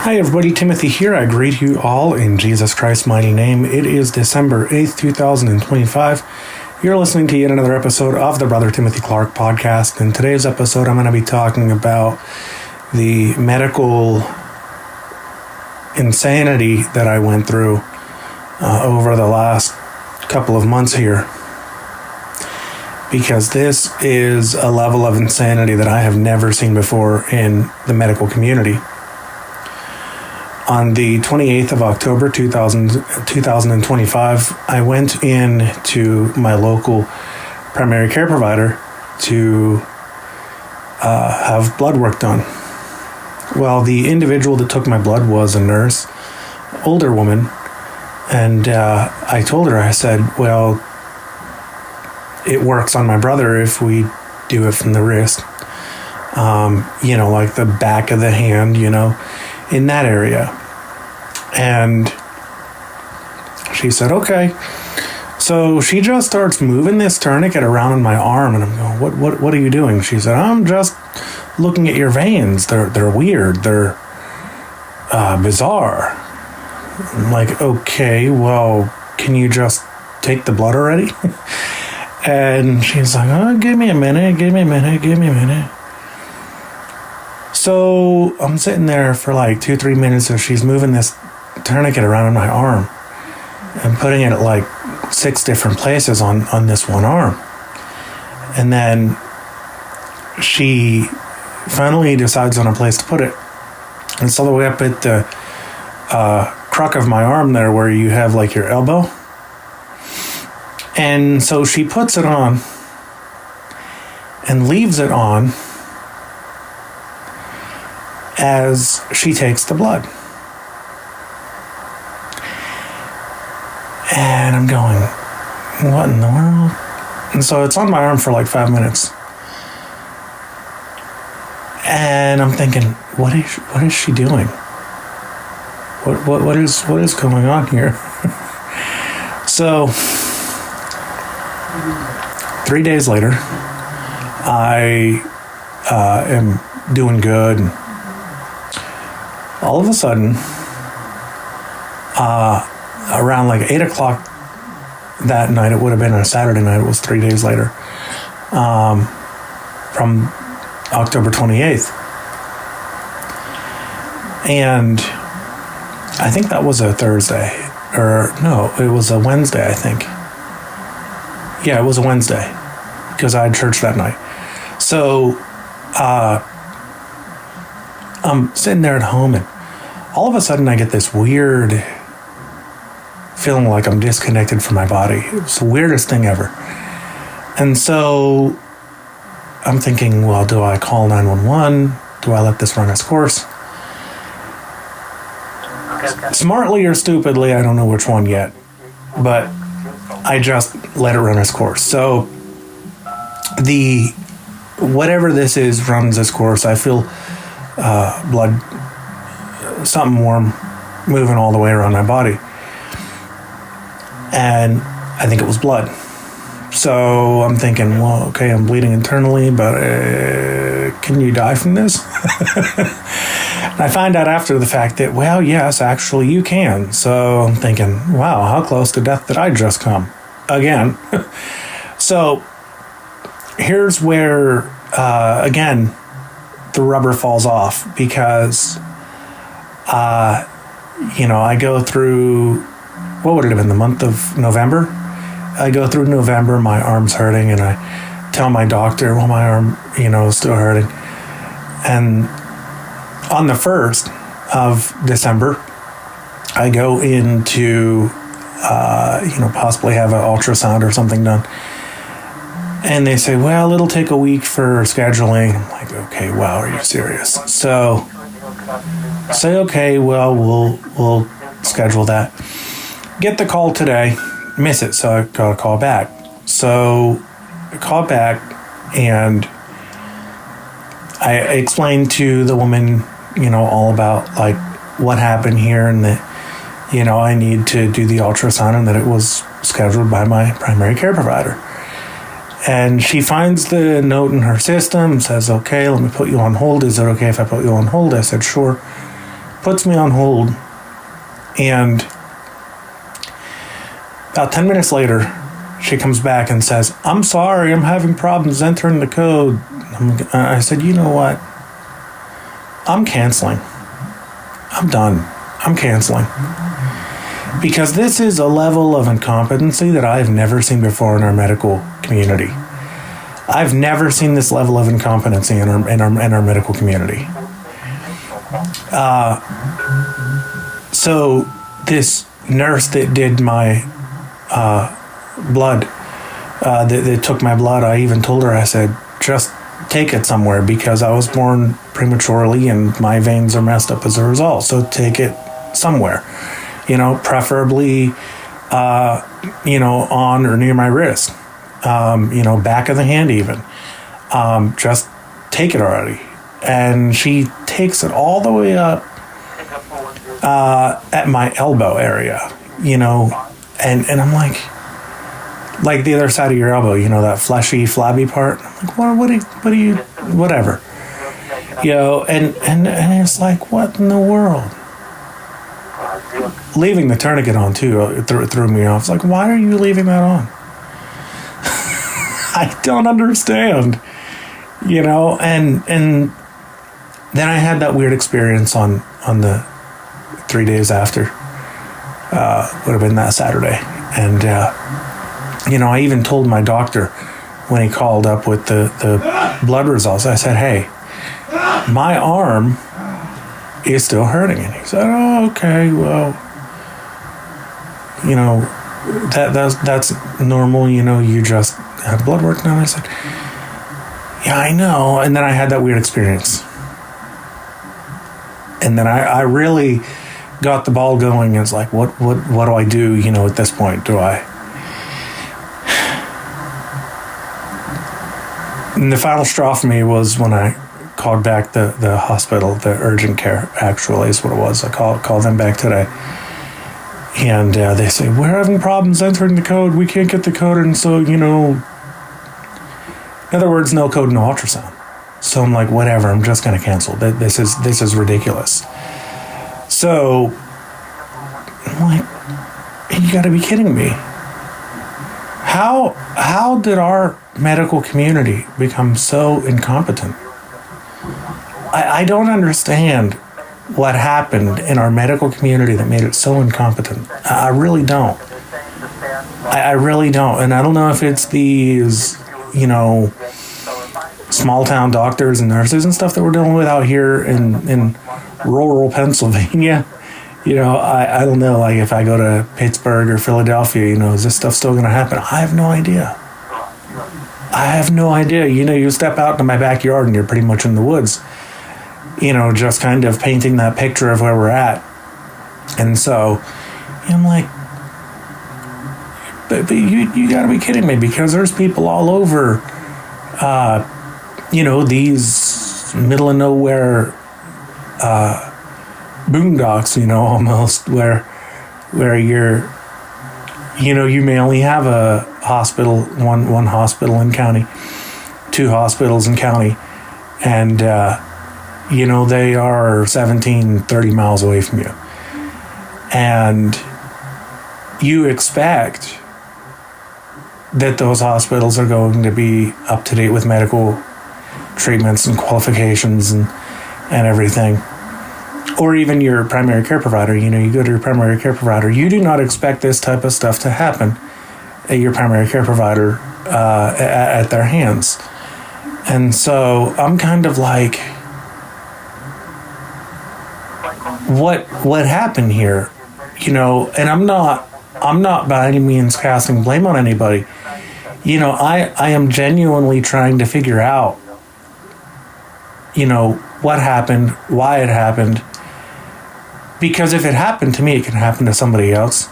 Hi everybody, Timothy here. I greet you all in Jesus Christ's mighty name. It is December 8th, 2025. You're listening to yet another episode of the Brother Timothy Clark podcast. In today's episode, I'm going to be talking about the medical insanity that I went through over the last couple of months here. Because this is a level of insanity that I have never seen before in the medical community. On the 28th of October 2025, I went in to my local primary care provider to have blood work done. Well, the individual that took my blood was a nurse, older woman, and I told her, I said, well, it works on my brother if we do it from the wrist, like the back of the hand, in that area. And she said, okay. So she just starts moving this tourniquet around in my arm, and I'm going, what are you doing? She said, I'm just looking at your veins. They're weird. They're bizarre. I'm like, okay, well, can you just take the blood already? And she's like, oh, give me a minute. So I'm sitting there for like 2-3 minutes as she's moving this tourniquet around in my arm and putting it at like 6 different places on this one arm. And then she finally decides on a place to put it. It's all the way up at the crook of my arm there where you have like your elbow. And so she puts it on and leaves it on as she takes the blood. And I'm going, what in the world? And so it's on my arm for like 5 minutes. And I'm thinking, what is she doing? What is going on here? So 3 days later, I am doing good. All of a sudden, around like 8 o'clock that night, it would have been a Saturday night, it was 3 days later, from October 28th. And I think that was a Thursday, or no, it was a Wednesday, I think. Yeah, it was a Wednesday, because I had church that night. So, I'm sitting there at home, and all of a sudden I get this weird feeling like I'm disconnected from my body. It was the weirdest thing ever. And so I'm thinking, well, do I call 911? Do I let this run its course? Smartly or stupidly, I don't know which one yet, but I just let it run its course. So whatever this is runs its course. I feel blood, something warm moving all the way around my body. And I think it was blood. So I'm thinking, well, okay, I'm bleeding internally, but can you die from this? And I find out after the fact that, well, yes, actually you can. So I'm thinking, wow, how close to death did I just come? Again. So here's where, again, the rubber falls off, because, I go through, what would it have been, the month of November? I go through November, my arm's hurting, and I tell my doctor, well, my arm, is still hurting. And on the 1st of December, I go in to, possibly have an ultrasound or something done. And they say, well, it'll take a week for scheduling. I'm like, okay, wow, are you serious? So say, okay, well, we'll schedule that. Get the call today, miss it, so I got to call back. So I call back, and I explained to the woman, all about like what happened here, and that, I need to do the ultrasound, and that it was scheduled by my primary care provider. And she finds the note in her system, says, okay, let me put you on hold. Is it okay if I put you on hold? I said, sure. puts me on hold, and about 10 minutes later, she comes back and says, "I'm sorry, I'm having problems entering the code." I said, "You know what? I'm canceling. I'm done. I'm canceling." Because this is a level of incompetency that I've never seen before in our medical community. I've never seen this level of incompetency in our medical community. So this nurse that did my blood, that took my blood, I even told her, I said, "Just take it somewhere, because I was born prematurely and my veins are messed up as a result. So take it somewhere, preferably, on or near my wrist, back of the hand even. Just take it already." And she takes it all the way up at my elbow area, and I'm like the other side of your elbow, that fleshy, flabby part. I'm like, what do you, whatever, and it's like, what in the world? Leaving the tourniquet on too threw me off. It's like, why are you leaving that on? I don't understand, and then I had that weird experience on the 3 days after, would have been that Saturday. And, I even told my doctor when he called up with the blood results, I said, "Hey, my arm is still hurting." And he said, "Oh, okay, well, that's normal, you just have blood work now." I said, "Yeah, I know." And then I had that weird experience. And then I really got the ball going. It's like, what do I do, at this point? Do I? And the final straw for me was when I called back the hospital, the urgent care, actually, is what it was. I called them back today. And they say, "We're having problems entering the code. We can't get the code." And so, in other words, no code, no ultrasound. So I'm like, whatever, I'm just going to cancel. This is ridiculous. So I'm like, you got to be kidding me. How did our medical community become so incompetent? I don't understand what happened in our medical community that made it so incompetent. I really don't. I really don't. And I don't know if it's these, small town doctors and nurses and stuff that we're dealing with out here in rural Pennsylvania. I don't know, like if I go to Pittsburgh or Philadelphia, is this stuff still going to happen? I have no idea. You step out into my backyard and you're pretty much in the woods, just kind of painting that picture of where we're at. And so I'm like, but you got to be kidding me, because there's people all over, these middle of nowhere boondocks, almost where you're, you may only have a hospital, one hospital in county, 2 hospitals in county, and they are 30 miles away from you, and you expect that those hospitals are going to be up to date with medical treatments and qualifications and everything. Or even your primary care provider. You go to your primary care provider. You do not expect this type of stuff to happen at your primary care provider at their hands. And so I'm kind of like, what happened here? And I'm not by any means casting blame on anybody. I am genuinely trying to figure out, what happened, why it happened. Because if it happened to me, it can happen to somebody else.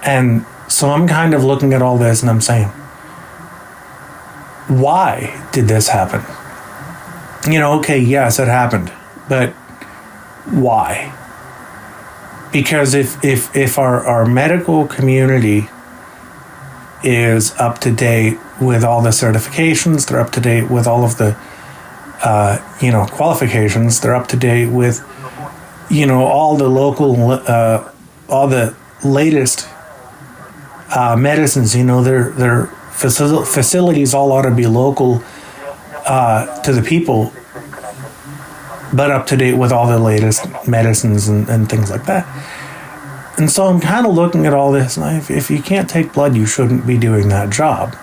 And so I'm kind of looking at all this and I'm saying, why did this happen? Okay, yes, it happened. But why? Because if our medical community is up to date with all the certifications, they're up to date with all of the qualifications, they're up to date with all the local, all the latest medicines, their facilities all ought to be local to the people, but up to date with all the latest medicines and things like that. And so I'm kind of looking at all this, and if you can't take blood, you shouldn't be doing that job.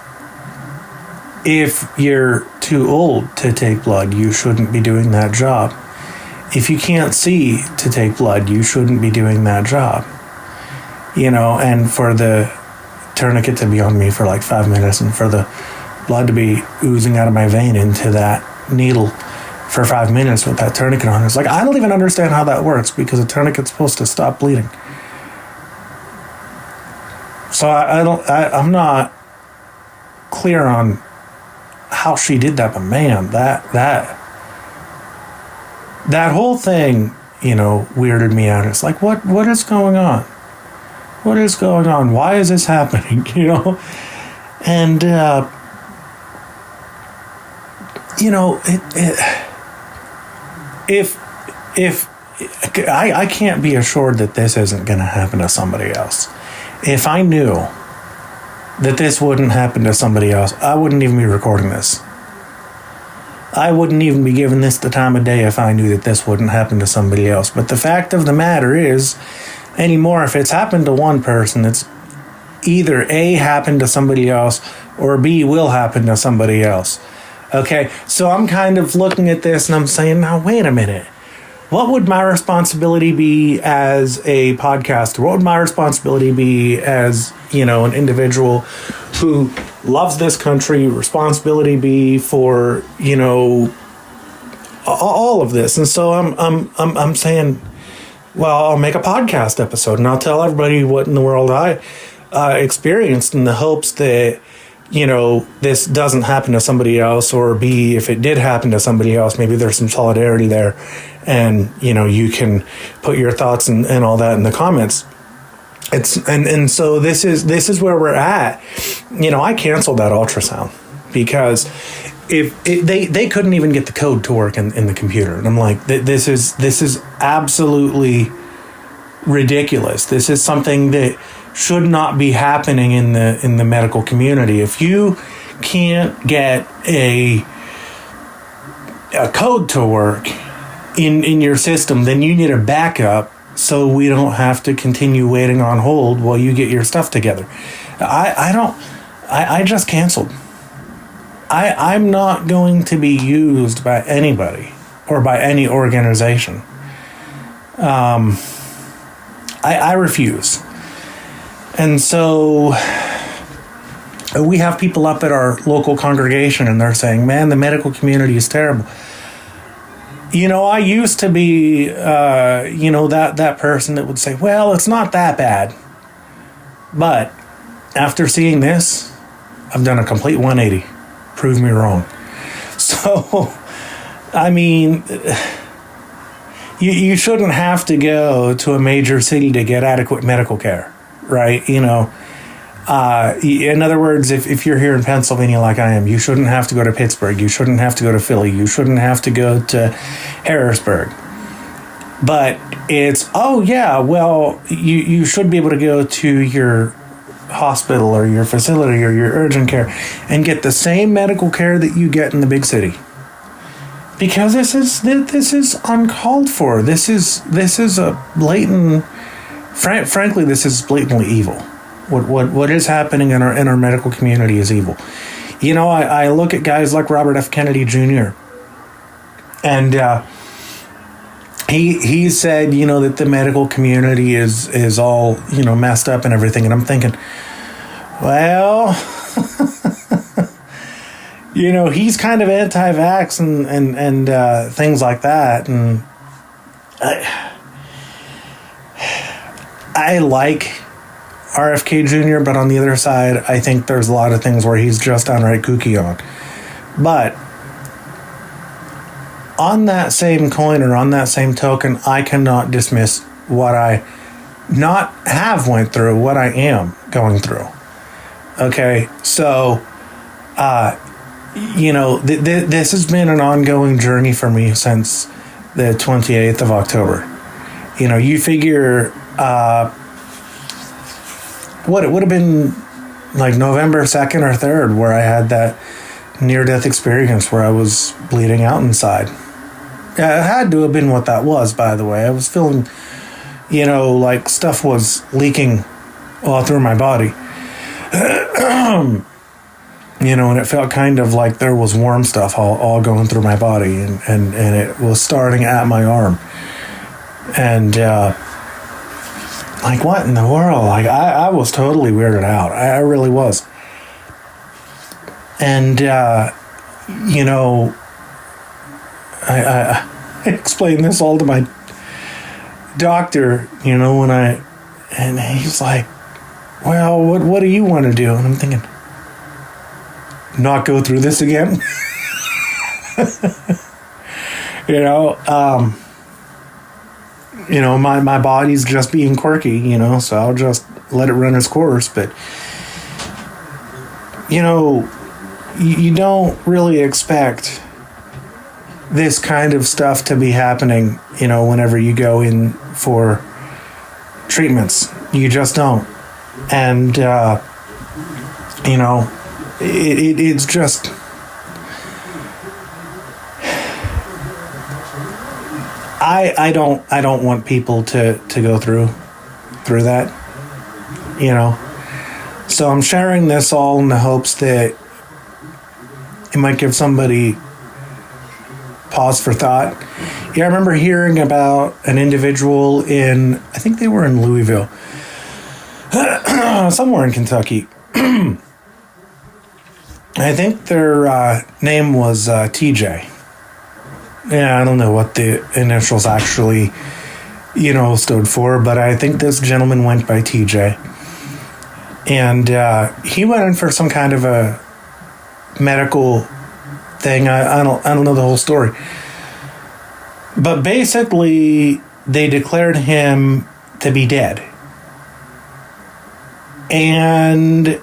If you're too old to take blood, you shouldn't be doing that job. If you can't see to take blood, you shouldn't be doing that job. And for the tourniquet to be on me for like 5 minutes and for the blood to be oozing out of my vein into that needle for 5 minutes with that tourniquet on, it's like, I don't even understand how that works, because a tourniquet's supposed to stop bleeding. So I'm not clear on how she did that, but man, that whole thing, weirded me out. It's like, what is going on? What is going on? Why is this happening? And if I can't be assured that this isn't going to happen to somebody else. If I knew that this wouldn't happen to somebody else, I wouldn't even be recording this. I wouldn't even be giving this the time of day if I knew that this wouldn't happen to somebody else. But the fact of the matter is, anymore, if it's happened to one person, it's either A, happened to somebody else, or B, will happen to somebody else. Okay, so I'm kind of looking at this and I'm saying, now wait a minute. What would my responsibility be as a podcaster? What would my responsibility be as, an individual who loves this country? Responsibility be for, all of this? And so I'm saying, well, I'll make a podcast episode and I'll tell everybody what in the world I experienced, in the hopes that, this doesn't happen to somebody else, or B, if it did happen to somebody else, maybe there's some solidarity there, and you can put your thoughts and all that in the comments. And so this is where we're at. I canceled that ultrasound because if they couldn't even get the code to work in the computer, and I'm like, this is absolutely ridiculous. This is something that should not be happening in the medical community. If you can't get a code to work in your system, then you need a backup so we don't have to continue waiting on hold while you get your stuff together. I just canceled. I'm not going to be used by anybody or by any organization. I refuse. And so we have people up at our local congregation and they're saying, man, the medical community is terrible. I used to be, that person that would say, well, it's not that bad. But after seeing this, I've done a complete 180. Prove me wrong. So, I mean, you shouldn't have to go to a major city to get adequate medical care, right? In other words, if you're here in Pennsylvania like I am, you shouldn't have to go to Pittsburgh. You shouldn't have to go to Philly. You shouldn't have to go to Harrisburg. But it's, you should be able to go to your hospital or your facility or your urgent care and get the same medical care that you get in the big city. Because this is uncalled for. This is a blatant, frankly, this is blatantly evil. What is happening in our medical community is evil. I look at guys like Robert F. Kennedy Jr. and he said, that the medical community is all, messed up and everything. And I'm thinking, well, he's kind of anti-vax and things like that. And I like RFK Jr., but on the other side, I think there's a lot of things where he's just downright kooky on. But on that same coin, or on that same token, I cannot dismiss what I not have went through, what I am going through. Okay, so, this has been an ongoing journey for me since the 28th of October. You figure what it would have been like November 2nd or 3rd where I had that near-death experience where I was bleeding out inside. It had to have been what that was, by the way. I was feeling, like stuff was leaking all through my body. And it felt kind of like there was warm stuff all going through my body, and it was starting at my arm. And, like, what in the world? Like, I was totally weirded out. I really was. And, I explained this all to my doctor, and he's like, well, what do you want to do? And I'm thinking, not go through this again? My body's just being quirky, so I'll just let it run its course. But, you don't really expect this kind of stuff to be happening, whenever you go in for treatments. You just don't. And, it's just... I don't want people to go through that, So I'm sharing this all in the hopes that it might give somebody pause for thought. Yeah, I remember hearing about an individual I think they were in Louisville, somewhere in Kentucky. I think their name was TJ. Yeah, I don't know what the initials actually, stood for, but I think this gentleman went by TJ. And he went in for some kind of a medical thing. I don't know the whole story. But basically, they declared him to be dead. And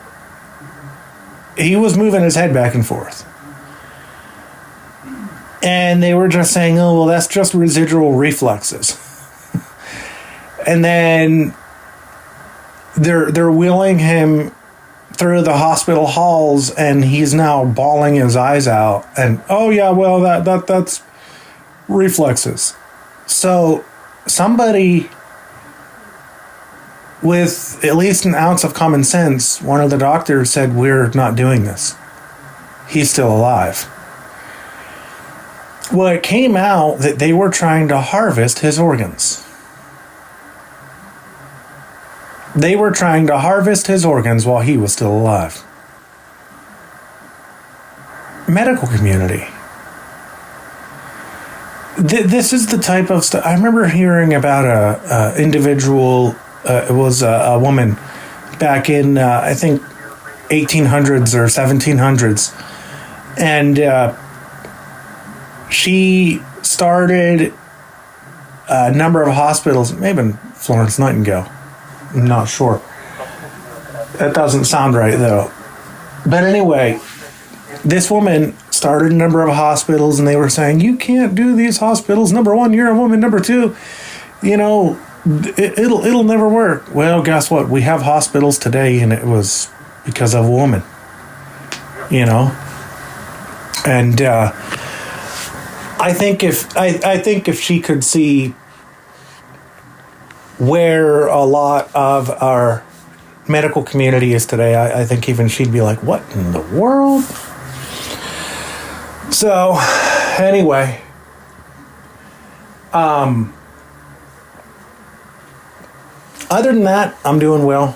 he was moving his head back and forth. And they were just saying, oh, well, that's just residual reflexes. And then they're wheeling him through the hospital halls, and he's now bawling his eyes out. And, oh, yeah, well, that's reflexes. So somebody with at least an ounce of common sense, one of the doctors said, we're not doing this. He's still alive. Well, it came out that they were trying to harvest his organs. They were trying to harvest his organs while he was still alive. Medical community. This is the type of stuff. I remember hearing about a individual, it was a woman back in, I think, 1800s or 1700s. And she started a number of hospitals, maybe Florence Nightingale. I'm not sure. That doesn't sound right, though. But anyway, this woman started a number of hospitals, and they were saying, you can't do these hospitals. Number one, you're a woman. Number two, it'll never work. Well, guess what? We have hospitals today, and it was because of a woman. And I think if she could see where a lot of our medical community is today, I think even she'd be like, what in the world? So, anyway, other than that, I'm doing well.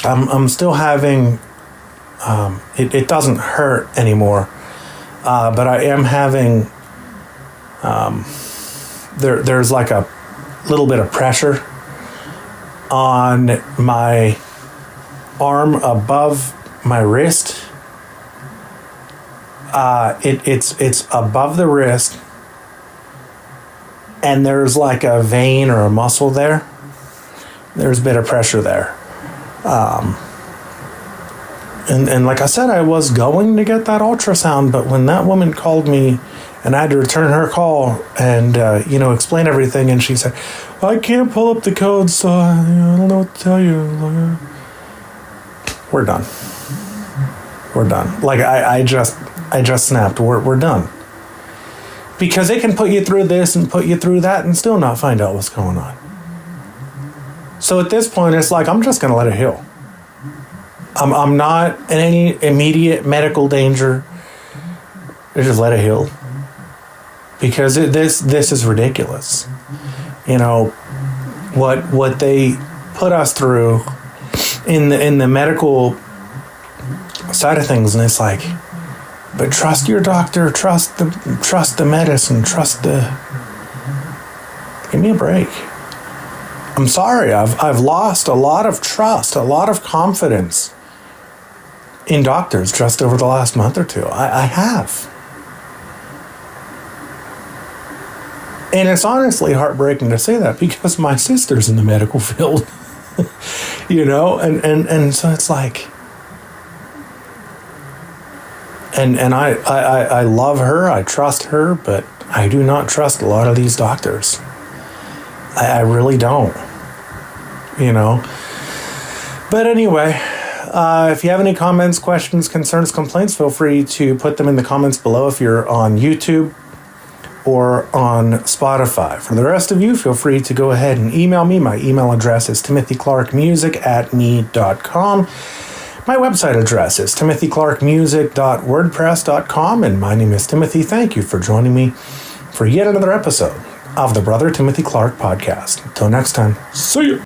I'm still having, it doesn't hurt anymore, but I am having, there's like a little bit of pressure on my arm above my wrist. It's above the wrist, and there's like a vein or a muscle there. There's a bit of pressure there. And like I said, I was going to get that ultrasound, but when that woman called me And I had to return her call and, explain everything. And she said, I can't pull up the code, so I don't know what to tell you. We're done. We're done. Like, I just snapped. We're done. Because they can put you through this and put you through that and still not find out what's going on. So at this point, it's like, I'm just going to let it heal. I'm not in any immediate medical danger. I just let it heal. Because this is ridiculous. What they put us through in the medical side of things, and it's like, but trust your doctor, trust the medicine, give me a break. I'm sorry, I've lost a lot of trust, a lot of confidence in doctors just over the last month or two. I have. And it's honestly heartbreaking to say that because my sister's in the medical field, and so it's like, and I love her, I trust her, but I do not trust a lot of these doctors. I really don't, But anyway, if you have any comments, questions, concerns, complaints, feel free to put them in the comments below if you're on YouTube or on Spotify. For the rest of you, feel free to go ahead and email me. My email address is TimothyClarkMusic@me.com. My website address is TimothyClarkMusic.wordpress.com, and my name is Timothy. Thank you for joining me for yet another episode of the Brother Timothy Clark podcast. Until next time, see you.